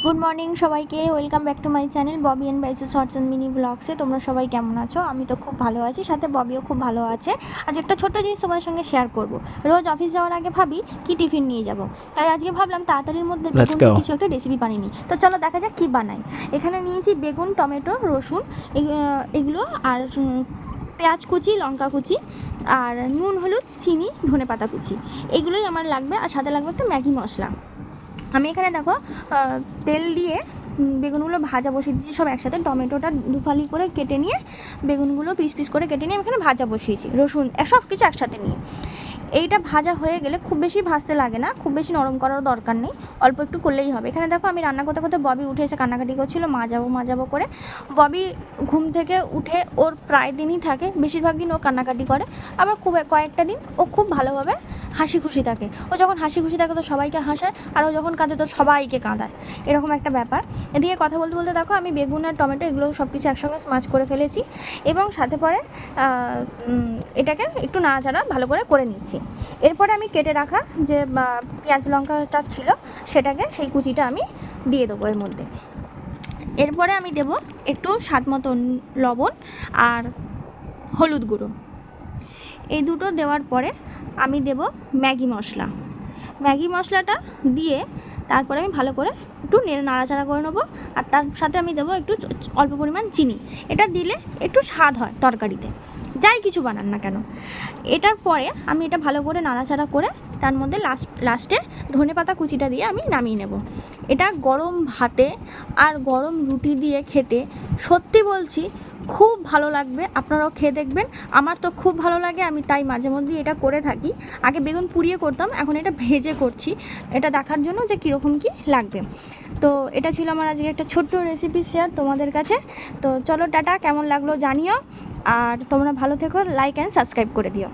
Good morning সবাইকে, welcome back to my channel Bobby and বাইসু shorts and mini ব্লগসে। তোমরা সবাই কেমন আছো? আমি তো খুব ভালো আছি, সাথে ববিও খুব ভালো আছে। আজ একটা ছোট্ট জিনিস তোমার সঙ্গে শেয়ার করব। রোজ অফিস যাওয়ার আগে ভাবি কি টিফিন নিয়ে যাব, তাই আজকে ভাবলাম তাড়াতাড়ির মধ্যে বেগুন দিয়ে কিছু একটা রেসিপি বানিয়ে নিই। তো চলো দেখা যাক কী বানাই। এখানে নিয়েছি বেগুন, টমেটো, রসুন এগুলো, আর পেঁয়াজ কুচি, লঙ্কা কুচি, আর নুন, হলুদ, চিনি, ধনেপাতা কুচি, এগুলোই আমার লাগবে। আর সাথে লাগবে একটা ম্যাগি মশলা। আমি এখানে দেখো তেল দিয়ে বেগুনগুলো ভাজা বসিয়ে দিয়েছি সব একসাথে। টমেটোটা দুফালি করে কেটে নিয়ে, বেগুনগুলো পিস পিস করে কেটে নিয়ে আমি এখানে ভাজা বসিয়েছি, রসুন সব কিছু একসাথে নিয়ে। এইটা ভাজা হয়ে গেলে খুব বেশি ভাজতে লাগে না, খুব বেশি নরম করার দরকার নেই, অল্প একটু করলেই হবে। এখানে দেখো আমি রান্না করতে করতে ববি উঠে এসে কান্নাকাটি করছিল, মাজাবো করে। ববি ঘুম থেকে উঠে ওর প্রায় দিনই থাকে, বেশিরভাগ দিন ও কান্নাকাটি করে, আবার খুব কয়েকটা দিন ও খুব ভালোভাবে হাসি খুশি থাকে। ও যখন হাসি খুশি থাকে তো সবাইকে হাসায়, আর ও যখন কাঁদে তো সবাইকে কাঁদায়, এরকম একটা ব্যাপার। এদিকে কথা বলতে বলতে দেখো আমি বেগুন আর টমেটো এগুলো সব কিছু একসঙ্গে স্ম্যাশ করে ফেলেছি, এবং সাথে পরে এটাকে একটু নাড়াচাড়া ভালো করে নিচ্ছি। এরপরে আমি কেটে রাখা যে পেঁয়াজ লঙ্কাটা ছিল সেটাকে, সেই কুচিটা আমি দিয়ে দেবো এর মধ্যে। এরপরে আমি দেব একটু স্বাদ মতো লবণ আর হলুদ গুঁড়ো। এই দুটো দেওয়ার পরে আমি দেব ম্যাগি মশলা। ম্যাগি মশলাটা দিয়ে তারপরে আমি ভালো করে একটু নাড়াচাড়া করে নেবো। আর তার সাথে আমি দেবো একটু অল্প পরিমাণ চিনি। এটা দিলে একটু স্বাদ হয় তরকারিতে, যাই কিছু বানান না কেন। এটার পরে আমি এটা ভালো করে নাড়াচাড়া করে তার মধ্যে লাস্টে ধনেপাতা কুচিটা দিয়ে আমি নামিয়ে নেব। এটা গরম ভাতে আর গরম রুটি দিয়ে খেতে সত্যি বলছি খুব ভালো লাগবে। আপনারাও খেয়ে দেখবেন, আমার তো খুব ভালো লাগে, আমি তাই মাঝে মধ্যে এটা করে থাকি। আগে বেগুন পুড়িয়ে করতাম, এখন এটা ভেজে করছি, এটা দেখার জন্য যে কীরকম কী লাগবে। তো এটা ছিল আমার আজকে একটা ছোট্ট রেসিপি শেয়ার তোমাদের কাছে। তো চলো টাটা, কেমন লাগলো জানিও, আর তোমরা ভালো থেকো, লাইক অ্যান্ড সাবস্ক্রাইব করে দিও।